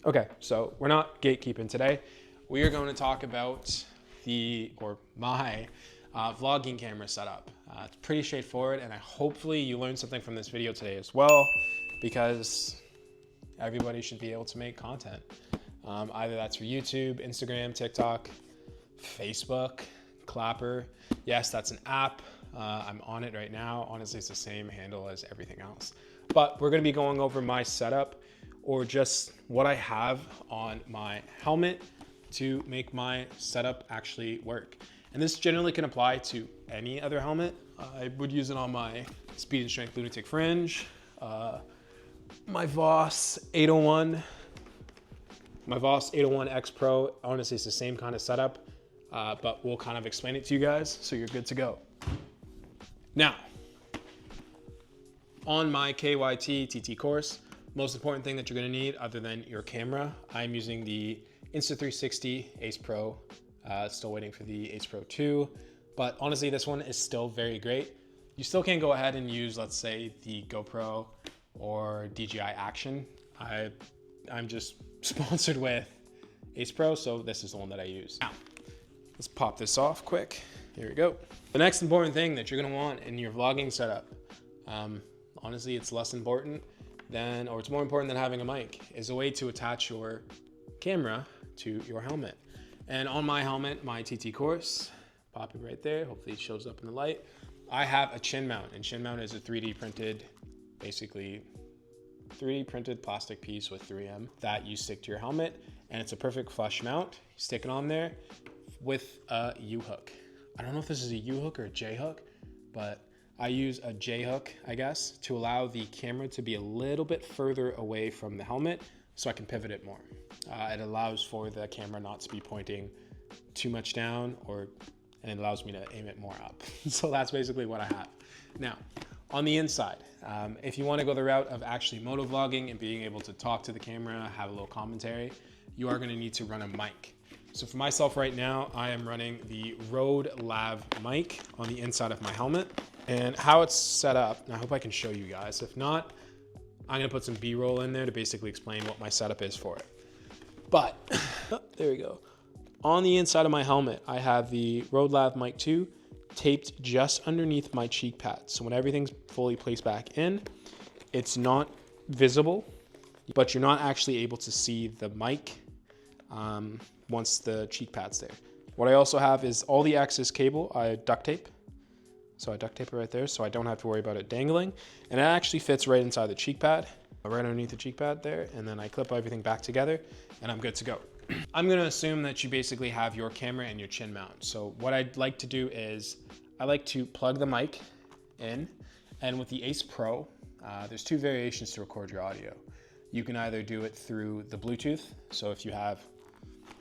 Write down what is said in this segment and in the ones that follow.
Okay, so we're not gatekeeping today. We are going to talk about my vlogging camera setup. It's pretty straightforward, and hopefully you learned something from this video today as well, because everybody should be able to make content. Either that's for YouTube, Instagram, TikTok, Facebook, Clapper. Yes, that's an app. I'm on it right now. Honestly, it's the same handle as everything else. But we're gonna be going over my setup, or just what I have on my helmet to make my setup actually work. And this generally can apply to any other helmet. I would use it on my Speed and Strength Lunatic Fringe, my Voss 801, X Pro. Honestly, it's the same kind of setup, but we'll kind of explain it to you guys so you're good to go. Now, on my KYT TT course, most important thing that you're gonna need other than your camera, I'm using the Insta360 Ace Pro. Still waiting for the Ace Pro 2, but honestly, this one is still very great. You still can go ahead and use, let's say, the GoPro or DJI Action. I'm just sponsored with Ace Pro, so this is the one that I use. Now, let's pop this off quick. Here we go. The next important thing that you're gonna want in your vlogging setup, honestly, it's less important than, or it's more important than having a mic, is a way to attach your camera to your helmet. And on my helmet, my TT course, pop it right there. Hopefully it shows up in the light. I have a chin mount, and chin mount is a 3D printed, basically 3D printed plastic piece with 3M that you stick to your helmet, and it's a perfect flush mount. You stick it on there with a U-hook. I don't know if this is a U-hook or a J-hook, but I use a J-hook, I guess, to allow the camera to be a little bit further away from the helmet so I can pivot it more. It allows for the camera not to be pointing too much down, and it allows me to aim it more up. So that's basically what I have. Now, on the inside, if you want to go the route of actually motovlogging and being able to talk to the camera, have a little commentary, you are going to need to run a mic. So for myself right now, I am running the Rode Lav mic on the inside of my helmet. And how it's set up, and I hope I can show you guys. If not, I'm gonna put some B-roll in there to basically explain what my setup is for it. But, there we go. On the inside of my helmet, I have the Rode Lav Mic 2 taped just underneath my cheek pad. So when everything's fully placed back in, it's not visible, but you're not actually able to see the mic once the cheek pad's there. What I also have is all the access cable I duct tape. So I duct tape it right there so I don't have to worry about it dangling. And it actually fits right inside the cheek pad, right underneath the cheek pad there. And then I clip everything back together and I'm good to go. I'm gonna assume that you basically have your camera and your chin mount. So what I'd like to do is I like to plug the mic in, and with the Ace Pro, there's two variations to record your audio. You can either do it through the Bluetooth. So if you have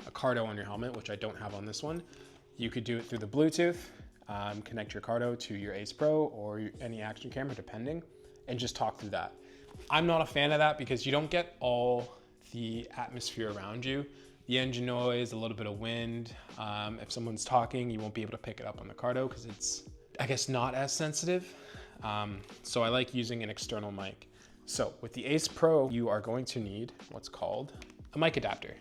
a Cardo on your helmet, which I don't have on this one, you could do it through the Bluetooth. Connect your Cardo to your Ace Pro or any action camera, depending, and just talk through that. I'm not a fan of that because you don't get all the atmosphere around you. The engine noise, a little bit of wind. If someone's talking, you won't be able to pick it up on the Cardo because it's, I guess, not as sensitive. So I like using an external mic. So with the Ace Pro, you are going to need what's called a mic adapter.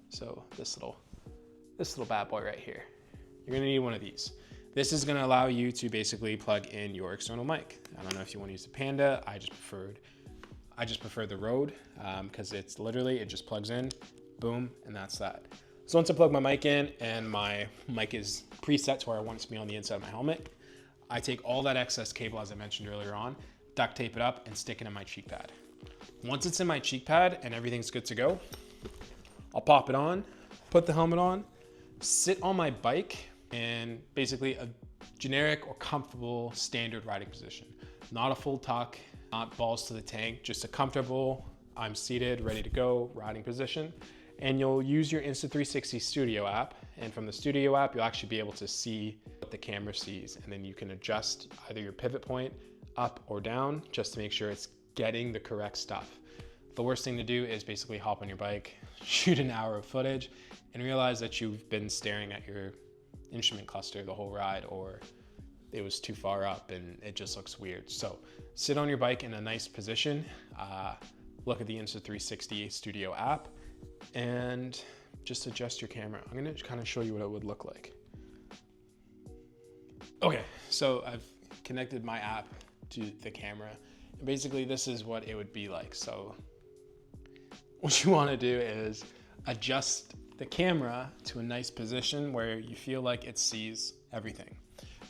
So this little bad boy right here. You're gonna need one of these. This is gonna allow you to basically plug in your external mic. I don't know if you wanna use the Panda. I just prefer the Rode because it's literally, it just plugs in, boom, and that's that. So once I plug my mic in and my mic is preset to where I want it to be on the inside of my helmet, I take all that excess cable, as I mentioned earlier on, duct tape it up and stick it in my cheek pad. Once it's in my cheek pad and everything's good to go, I'll pop it on, put the helmet on, sit on my bike, and basically a generic or comfortable standard riding position. Not a full tuck, not balls to the tank, just a comfortable, I'm seated, ready to go riding position. And you'll use your Insta360 Studio app. And from the Studio app, you'll actually be able to see what the camera sees. And then you can adjust either your pivot point up or down just to make sure it's getting the correct stuff. The worst thing to do is basically hop on your bike, shoot an hour of footage, and realize that you've been staring at your instrument cluster the whole ride, or it was too far up and it just looks weird. So sit on your bike in a nice position, look at the Insta360 Studio app, and just adjust your camera. I'm gonna kind of show you what it would look like. Okay, so I've connected my app to the camera. And basically this is what it would be like. So what you wanna do is adjust the camera to a nice position where you feel like it sees everything.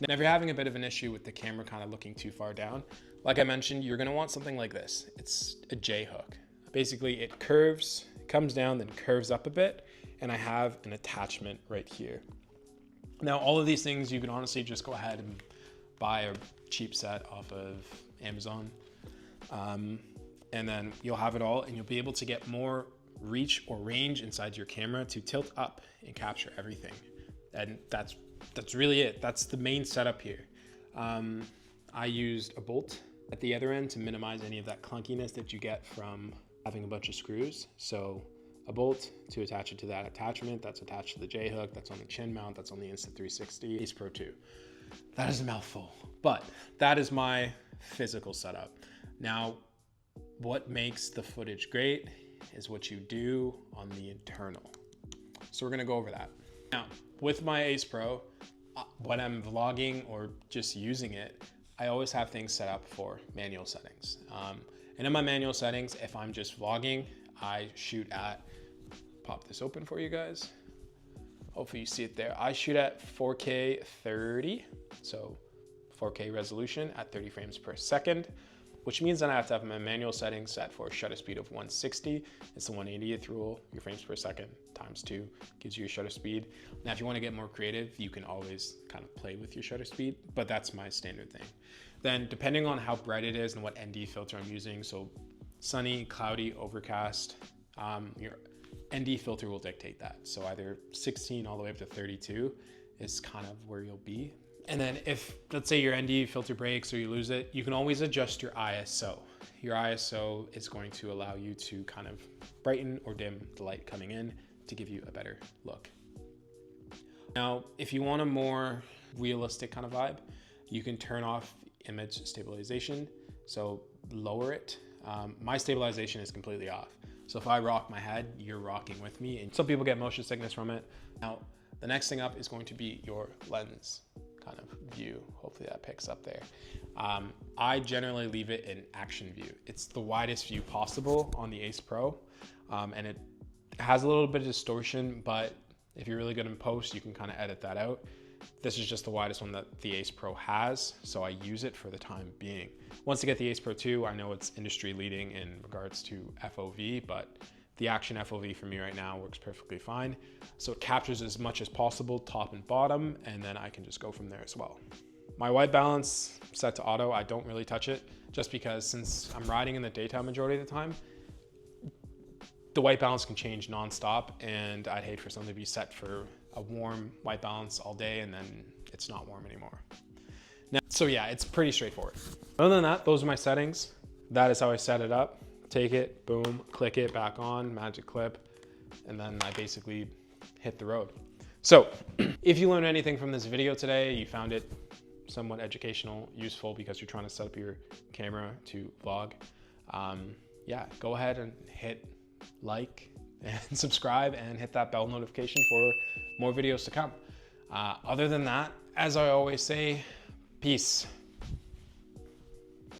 Now, if you're having a bit of an issue with the camera kind of looking too far down, like I mentioned, you're gonna want something like this. It's a J hook. Basically it curves, comes down, then curves up a bit, and I have an attachment right here. Now, all of these things you can honestly just go ahead and buy a cheap set off of Amazon. And then you'll have it all, and you'll be able to get more reach or range inside your camera to tilt up and capture everything. And that's really it. That's the main setup here. I used a bolt at the other end to minimize any of that clunkiness that you get from having a bunch of screws. So a bolt to attach it to that attachment that's attached to the J hook, that's on the chin mount, that's on the Insta360 Ace Pro 2. That is a mouthful, but that is my physical setup. Now, what makes the footage great is what you do on the internal. So we're gonna go over that. Now, with my Ace Pro, when I'm vlogging or just using it, I always have things set up for manual settings. And in my manual settings, if I'm just vlogging, I shoot at, pop this open for you guys. Hopefully you see it there. I shoot at 4K 30, so 4K resolution at 30 frames per second, which means that I have to have my manual settings set for a shutter speed of 160. It's the 180th rule. Your frames per second times 2 gives you your shutter speed. Now, if you want to get more creative, you can always kind of play with your shutter speed, but that's my standard thing. Then depending on how bright it is and what ND filter I'm using, so sunny, cloudy, overcast, your ND filter will dictate that. So either 16 all the way up to 32 is kind of where you'll be. And then if, let's say your ND filter breaks or you lose it, you can always adjust your ISO. Your ISO is going to allow you to kind of brighten or dim the light coming in to give you a better look. Now, if you want a more realistic kind of vibe, you can turn off image stabilization. So lower it. My stabilization is completely off. So if I rock my head, you're rocking with me. And some people get motion sickness from it. Now, the next thing up is going to be your lens kind of view. Hopefully that picks up there. I generally leave it in action view. It's the widest view possible on the Ace Pro. And it has a little bit of distortion, but if you're really good in post, you can kind of edit that out. This is just the widest one that the Ace Pro has, so I use it for the time being. Once I get the Ace Pro 2, I know it's industry leading in regards to FOV, but the action FOV for me right now works perfectly fine. So it captures as much as possible, top and bottom, and then I can just go from there as well. My white balance set to auto, I don't really touch it, just because since I'm riding in the daytime majority of the time, the white balance can change nonstop, and I'd hate for something to be set for a warm white balance all day and then it's not warm anymore. Now, so yeah, it's pretty straightforward. Other than that, those are my settings. That is how I set it up. Take it, boom, click it back on, magic clip, and then I basically hit the road. So if you learned anything from this video today, you found it somewhat educational, useful because you're trying to set up your camera to vlog, yeah, go ahead and hit like and subscribe and hit that bell notification for more videos to come. Other than that, as I always say, peace.